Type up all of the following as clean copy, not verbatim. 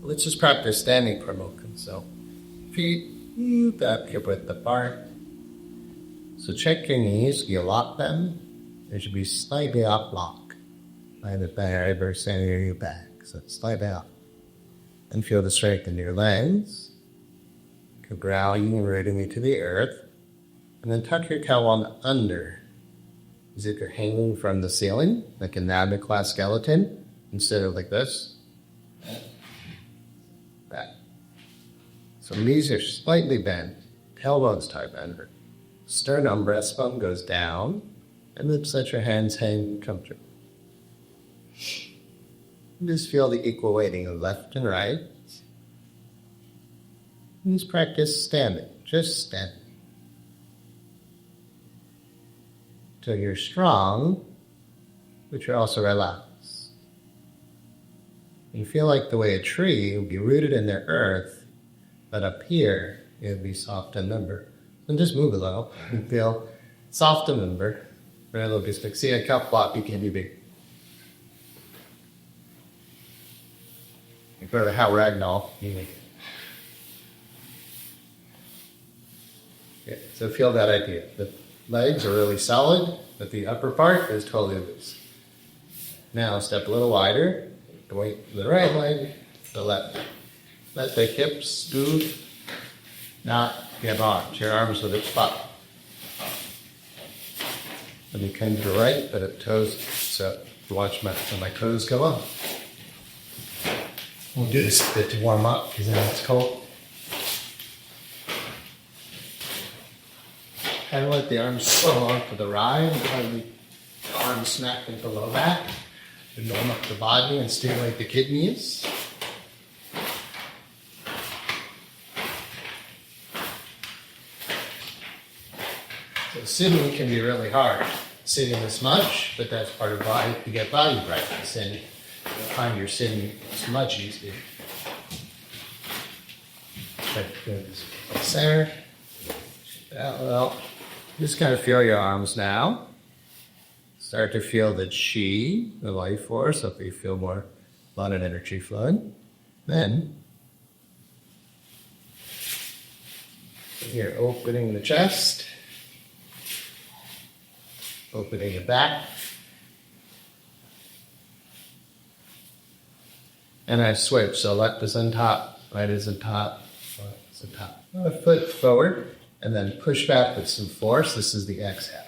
Let's just practice standing for a moment. So, feet back hip width apart. So check your knees. You lock them. They should be slightly off lock. By the very center of your back. So slightly off. And feel the strength in your legs. Grounding and rooting me to the earth. And then tuck your tailbone under. As if you're hanging from the ceiling, like a Navic-class skeleton, instead of like this. Back. So knees are slightly bent. Tailbone's tight under. Sternum, breastbone goes down. And then let your hands hang comfortably. Just feel the equal weighting of left and right. And just practice standing, just standing. Till you're strong, but you're also relaxed. You feel like the way a tree would be rooted in the earth, but up here, it would be soft and limber. And just move a little and feel soft and limber. Right, a little bit. See a cup block, you can be big. Go to how ragdoll. Yeah, so feel that idea. The legs are really solid, but the upper part is totally loose. Now step a little wider. Weight the right leg, the left. Let the hips move, not your arms. Your arms with the spot. Let me come to the right, but it toes. So watch my toes go up. We'll do this a bit to warm up because then it's cold. And let the arms flow onto the ride. And the arms snap into the low back. To warm up the body and stimulate the kidneys. So sitting can be really hard. Sitting this much, but that's part of body to get body practice. And you'll find your sitting is much easier. Center. Well, just kind of feel your arms now. Start to feel the Qi, the life force, so you feel more blood and energy flowing. Then, you're opening the chest, opening the back, and I switch. So left is on top, right is on top, left is on top. A foot forward, and then push back with some force. This is the exhale.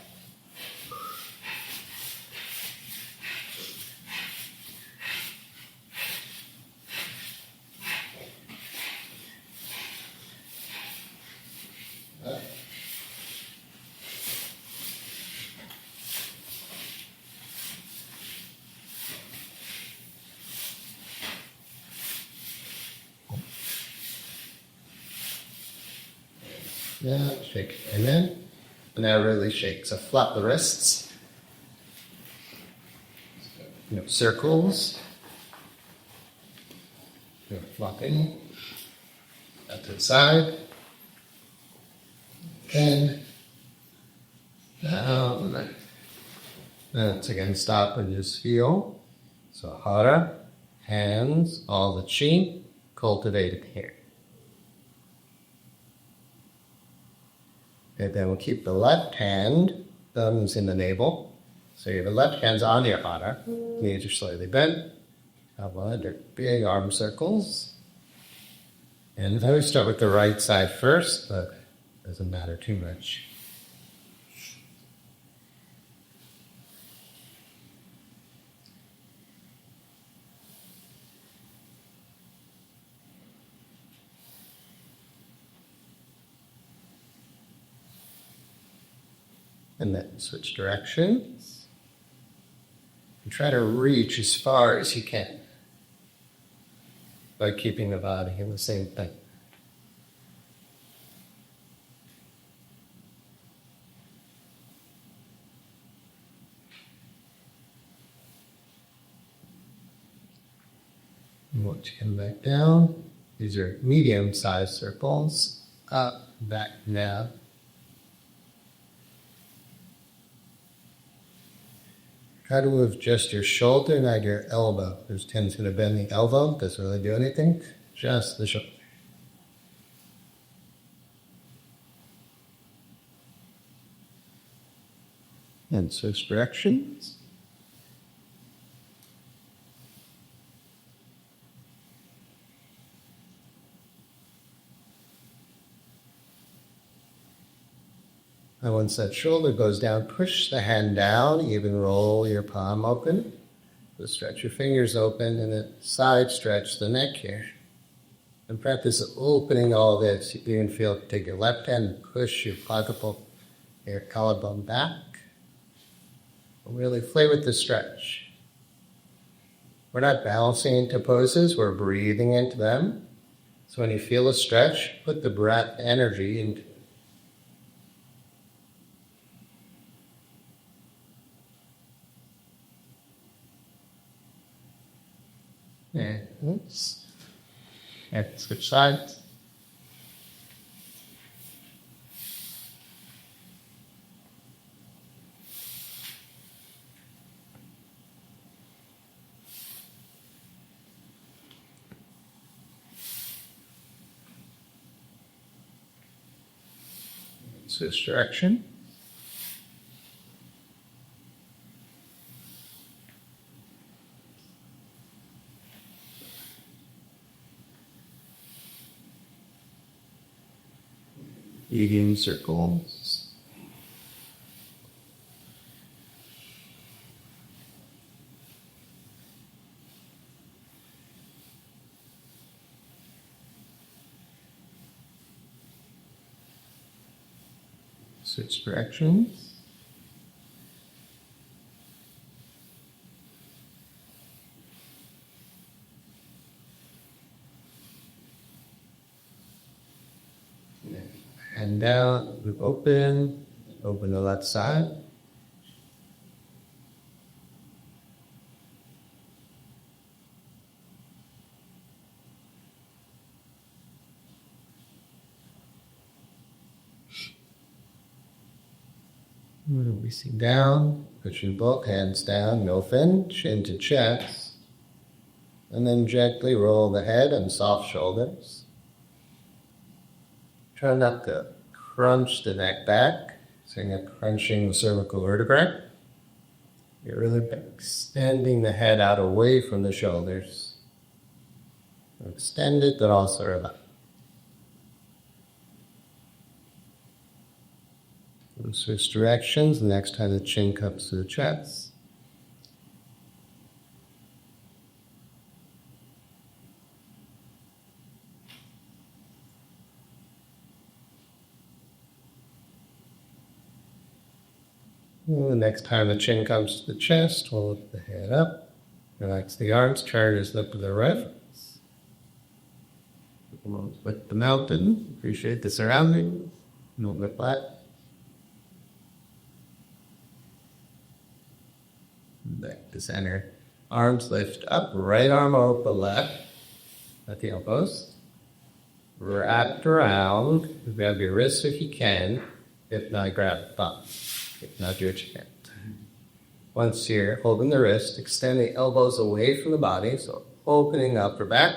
Yeah, shake. Amen. Now really shake. So flap the wrists. Circles. Flopping. Out to the side. And down. Once again, stop and just feel. So hara, hands, all the chi, cultivated here. And then we'll keep the left hand, thumbs in the navel. So you have the left hand's on your hara. Knees are slightly bent. Big arm circles. And then we start with the right side first, but it doesn't matter too much. And then switch directions. And try to reach as far as you can by keeping the body in the same thing. And once you come back down, these are medium-sized circles. Up, back, down. Try to adjust your shoulder, not your elbow. There's tendency to bend the elbow. Doesn't really do anything. just the shoulder. And switch directions. And once that shoulder goes down, push the hand down, even roll your palm open. So stretch your fingers open and then side stretch the neck here. And practice opening all this. You can feel, take your left hand and push your clavicle, your collarbone back. Really play with the stretch. We're not balancing into poses, we're breathing into them. So when you feel a stretch, put the breath energy into it. And switch sides. Switch direction. Eating circles. Switch directions. Hand down, move open the left side. Releasing down, pushing both hands down, no fin, chin to chest. And then gently roll the head and soft shoulders. Try not to crunch the neck back, so you're not crunching the cervical vertebrae. You're really extending the head out away from the shoulders. Extend it, but also relax. We'll switch directions the next time the chin comes to the chest. And the next time the chin comes to the chest, we'll lift the head up. Relax the arms, chart is up with the reference. With the mountain, appreciate the surroundings. Move it flat. Back to center. Arms lift up, right arm open left at the elbows. Wrapped around. Grab your wrists if you can. If not, grab the thumb. If not, do what you can. Once you're holding the wrist, extend the elbows away from the body, so opening upper back.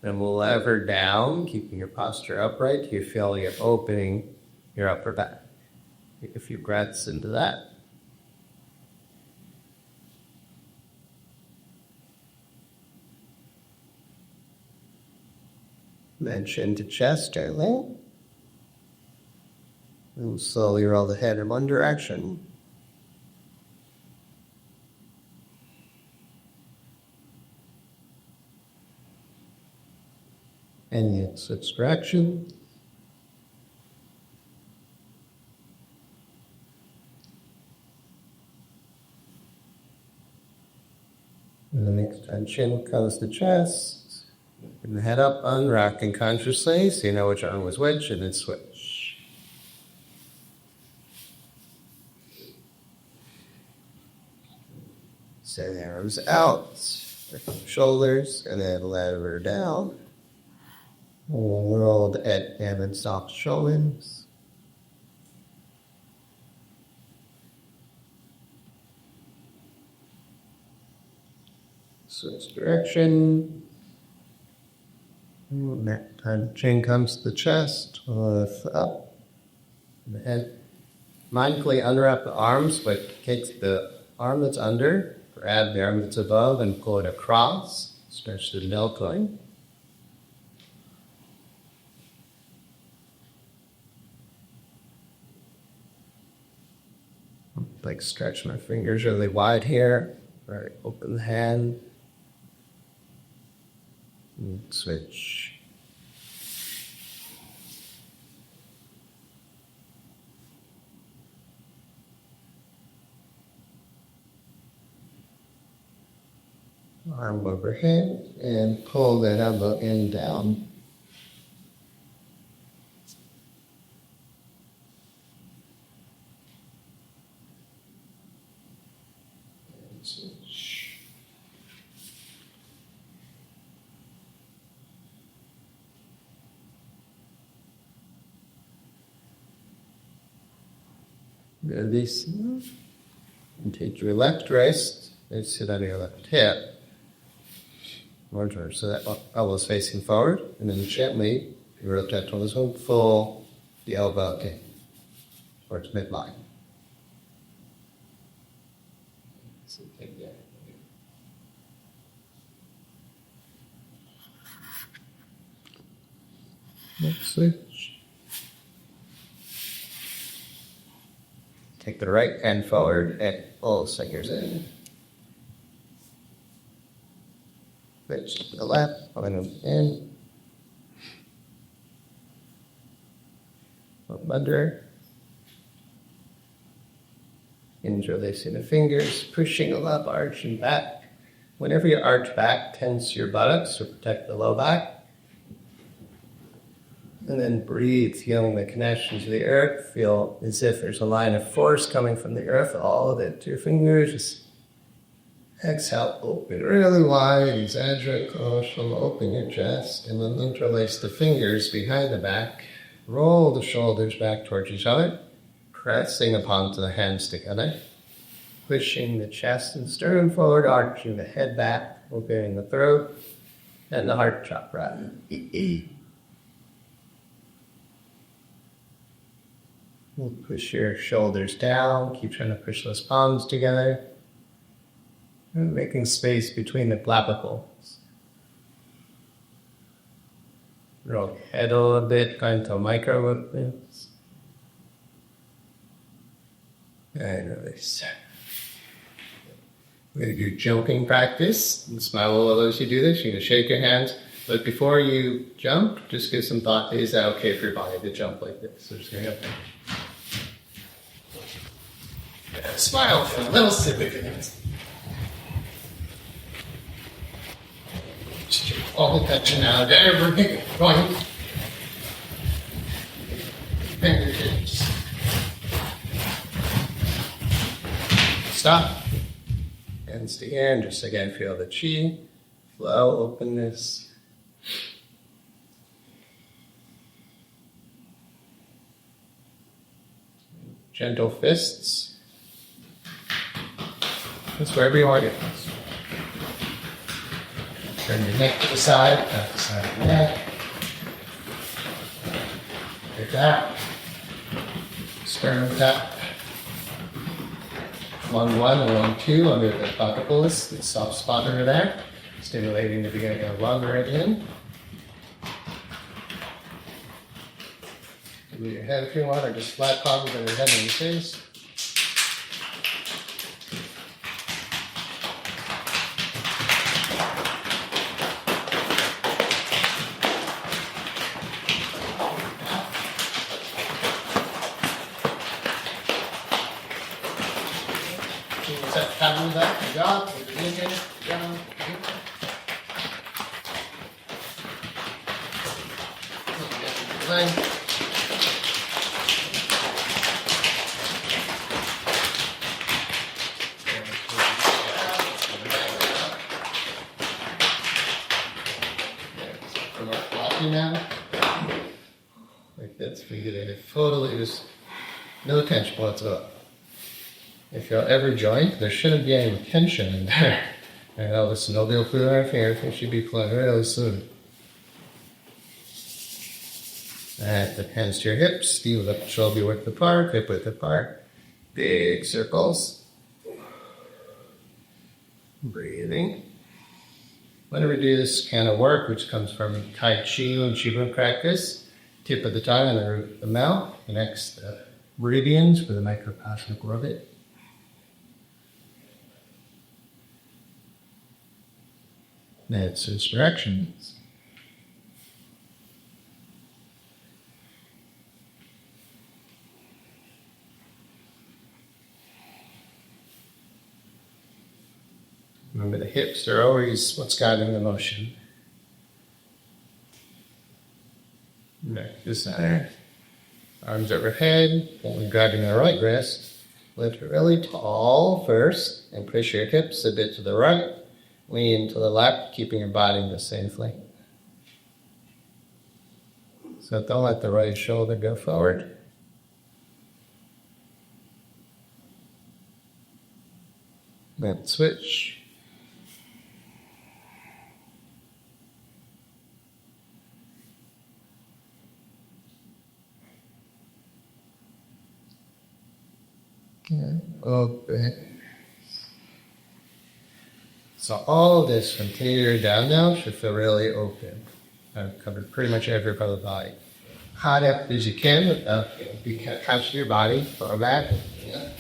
Then we'll lever down, keeping your posture upright. You feel you're opening your upper back. Take a few breaths into that. Then chin to chest gently. And slowly roll the head in one direction. And yet switch direction. And the next time chin comes to chest. Bring the head up, unrocking consciously, so you know which arm was which, and then switch. Send the arms out, shoulders, and then lever down. Roll the head down and soft shoulders. Switch direction. Next time chin comes to the chest, lift up. The head. Mindfully unwrap the arms, but take the arm that's under, grab the arm that's above, and pull it across. Stretch the milk line. Like stretch my fingers really wide here. Right, open the hand. And switch. Arm overhead and pull that elbow in down. And switch. Release. And take your left wrist and sit on your left hip. So that elbow is facing forward, and then gently you rotate towards home, pull the elbow in towards midline. So take that. Next switch. Take the right hand forward and pull fingers in. Switch to the left, pulling them in. Up under. Interlacing the fingers, pushing them up, arching back. Whenever you arch back, tense your buttocks to protect the low back. And then breathe, feeling the connection to the earth. Feel as if there's a line of force coming from the earth, all of it to your fingers. Just exhale, open really wide, exaggerate caution, open your chest, and then interlace the fingers behind the back. Roll the shoulders back towards each other, pressing upon the hands together, pushing the chest and sternum forward, arching the head back, opening the throat, and the heart chakra. We'll push your shoulders down, keep trying to push those palms together. And making space between the clavicles. Roll your head a little bit, going to micro movements. And release. We're going to do jumping practice. And smile a little as you do this. You're going to shake your hands. But before you jump, just give some thought. Is that okay for your body to jump like this? So just going to go. Smile for a little significance. All the tension out of everything going. Fingertips. Stop. Hands to ear, and just again feel the chi, flow, openness. Gentle fists. Just wherever you are. Turn your neck to the side, back to the side of the neck. Like that. Sternum tap. 1-1 and 1-2 under the platypus, the soft spot under there. Stimulating the beginning of lung right in. Move your head if you want, or just flat palms on your head and your face. Now, like that's for you to totally just no tension whatsoever. If you'll ever join, there shouldn't be any tension in there. And listen, no deal through our everything should be flowing really smooth. And the hands to your hips, heel up, shoulder width apart, hip width apart. Big circles. Breathing. Whenever we do this kind of work, which comes from Tai Chi and Qi Gong practice, tip of the tongue and the root of the mouth connects the meridians for the microcosmic orbit. That's its directions. Remember, the hips are always what's guiding the motion. Back to the center. Arms overhead, only guiding the right wrist. Lift it really tall first, and push your hips a bit to the right. Lean to the left, keeping your body in the same length. So don't let the right shoulder go forward. Then switch. Open. So all of this from here down now should feel really open. I've covered pretty much every part of the body. Hot up as you can without be conscious of your body. Far back. Yeah.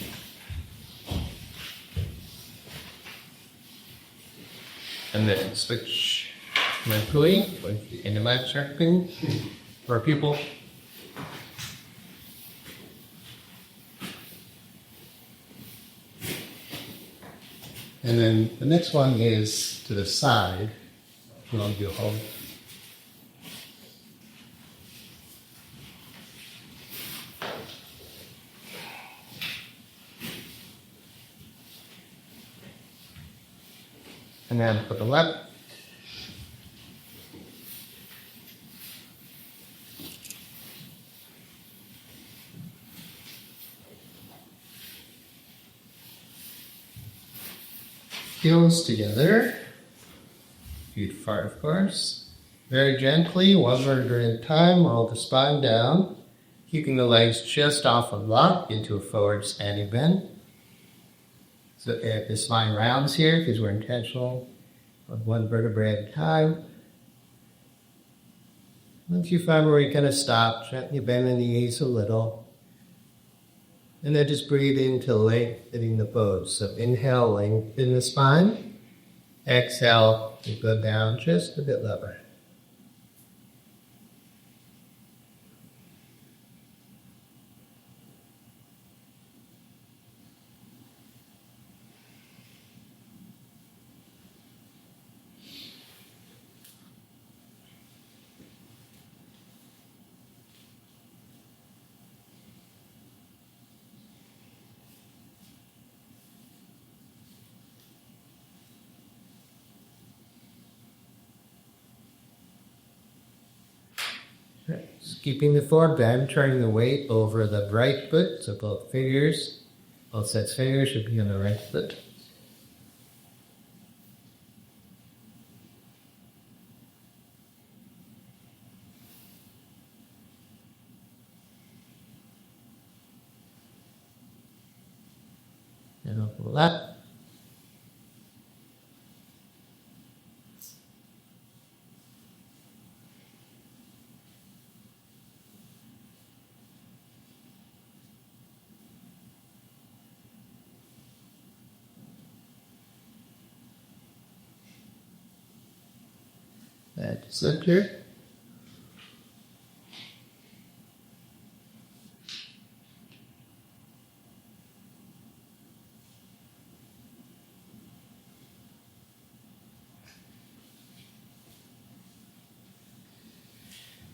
And then switch mindfully into my circling for our pupil. And then the next one is to the side. If you want to do a hold. And then for the left. Heels together, feet far of course. Very gently, one vertebra at a time, roll the spine down, keeping the legs just off of block into a forward standing bend. So if the spine rounds here, because we're intentional, one vertebra at a time. Once you find where you kind of stop, gently bend the knees a little. And then just breathe into lengthening the pose. So inhale, lengthen the spine. Exhale, you go down just a bit lower. Keeping the forward bend, turning the weight over the right foot, so both sets of fingers should be on the right foot. And over the left. Back to center.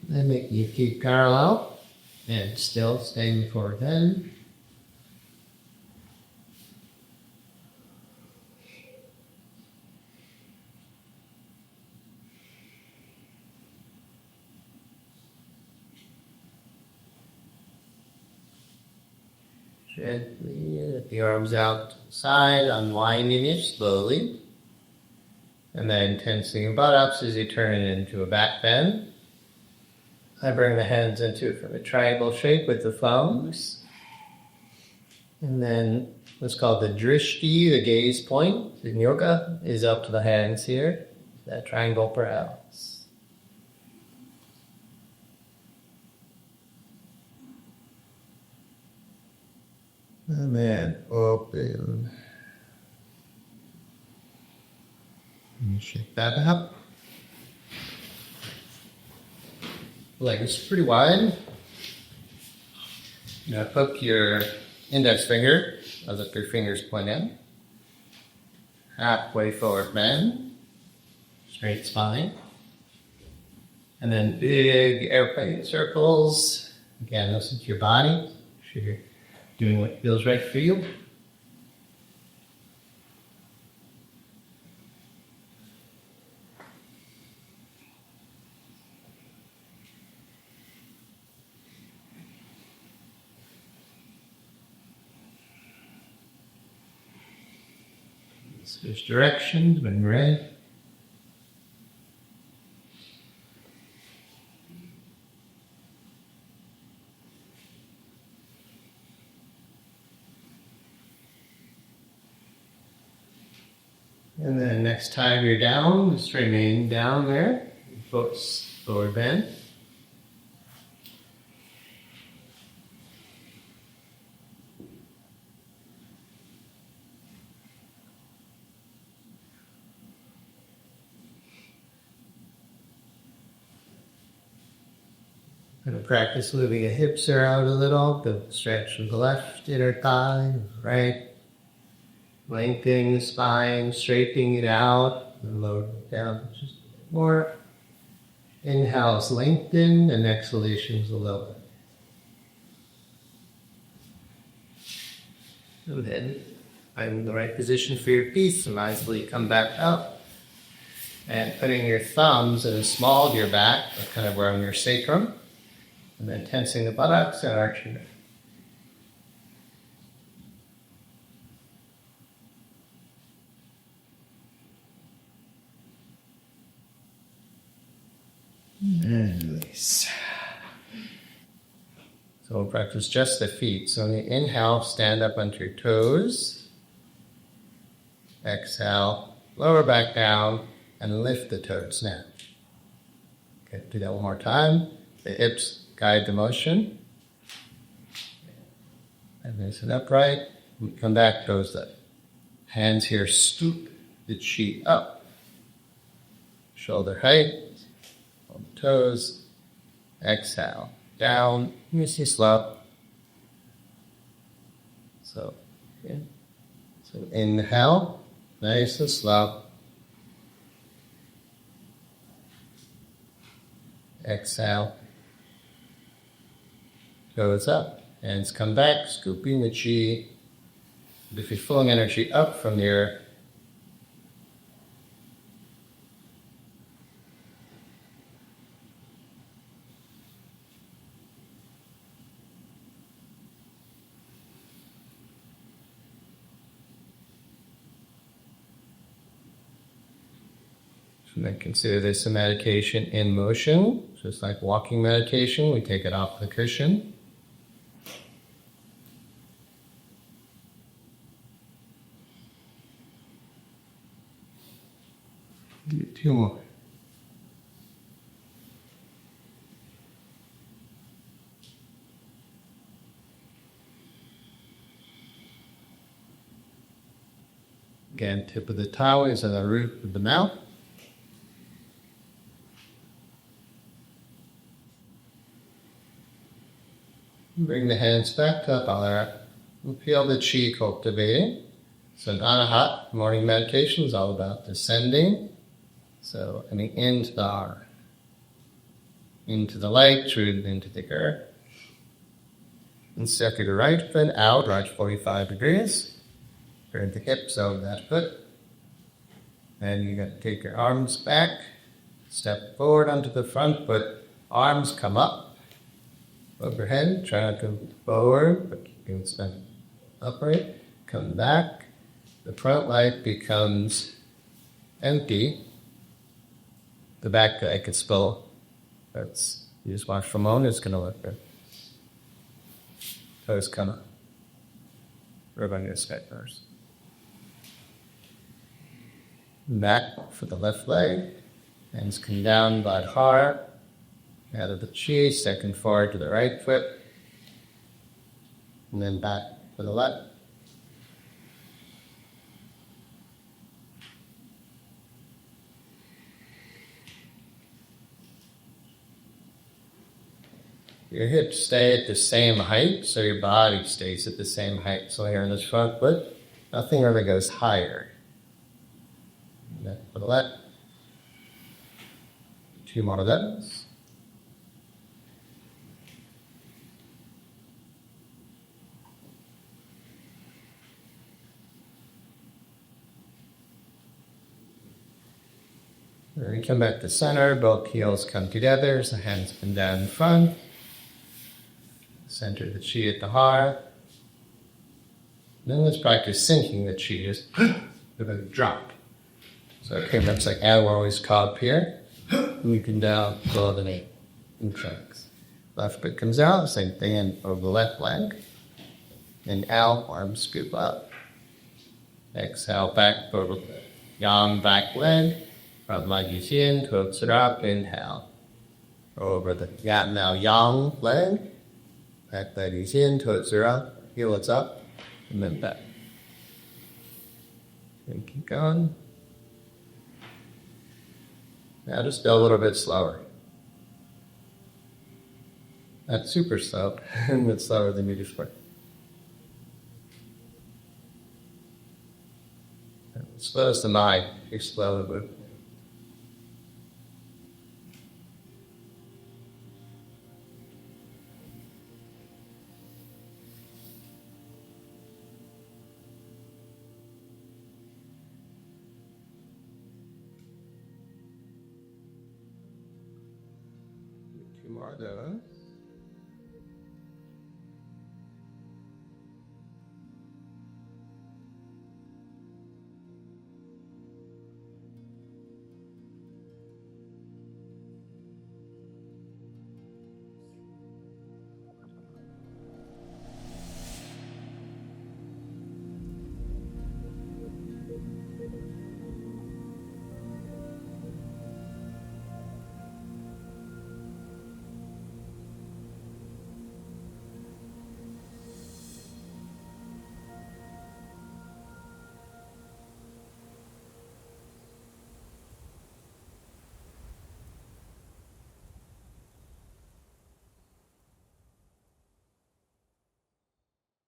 Then make your feet parallel and still staying forward bend. Gently let the arms out to the side, unwinding it slowly. And then tensing your buttocks as you turn it into a back bend. I bring the hands into a triangle shape with the thumbs. And then what's called the drishti, the gaze point in yoga, is up to the hands here, that triangle brows. And then open. And shake that up. Legs pretty wide. Now hook your index finger, as if your fingers point in. Halfway forward bend. Straight spine. And then big airplane circles. Again, listen to your body. Make sure you're doing what feels right for you. Switch directions when ready. And then next time you're down, just remain down there. Focus forward bend. Going to practice moving the hips out a little. The stretch of the left inner thigh, right. Lengthening the spine, straightening it out, and lower it down. Just more inhales lengthen and exhalations lower. And then find the right position for your feet, so nicely come back up. And putting your thumbs in the small of your back, kind of around your sacrum. And then tensing the buttocks and arching it. And release. So we'll practice just the feet. So on the inhale, stand up onto your toes. Exhale, lower back down, and lift the toes now. Okay, do that one more time. The hips guide the motion. And then sit upright. We come back, toes up. Hands here, scoop the chi up. Shoulder height. On the toes. Exhale. Down. You see slow. So, yeah. So inhale. Nice and slow. Exhale. Toes up. Hands come back, scooping the chi. If you're flowing energy up from here, so then consider this a meditation in motion, just like walking meditation. We take it off the cushion. Do 2 more. Again, tip of the toe is on the roof of the mouth. Bring the hands back up, and feel the Qi cultivating. So in Anahat, morning meditation is all about descending. So coming into the heart, into the leg, through into the earth. And circular right foot out, right 45 degrees. Turn the hips over that foot. And you're going to take your arms back, step forward onto the front foot, arms come up, overhead, try not to go forward, but you can stand upright, come back. The front leg becomes empty. The back leg is full. That's You just watch for a moment, it's going to look good. Toes come up. Rub on your sky first. Back for the left leg. Hands come down by the heart. Out of the chi, second forward to the right foot. And then back for the left. Your hips stay at the same height, so your body stays at the same height. So here in this front foot, nothing really goes higher. Back for the left. 2 more of those. Then we come back to center, both heels come together, so hands come down in front. Center the chi at the heart. Then let's practice sinking the chi, just with a drop. So it looks like we're always caught up here. We can down, pull the knee in chunks. Left foot comes out, same thing in over the left leg. And out, arms scoop up. Exhale, back over the yang back leg. Front leg is in, hooks it up, inhale. Over the now yang leg. Back leg is in, hooks it up, heel it's up, and then back. And keep going. Now just go a little bit slower. Not super slow, and it's slower than you just were. Slow as the mind, you're slow to move. Two more of those.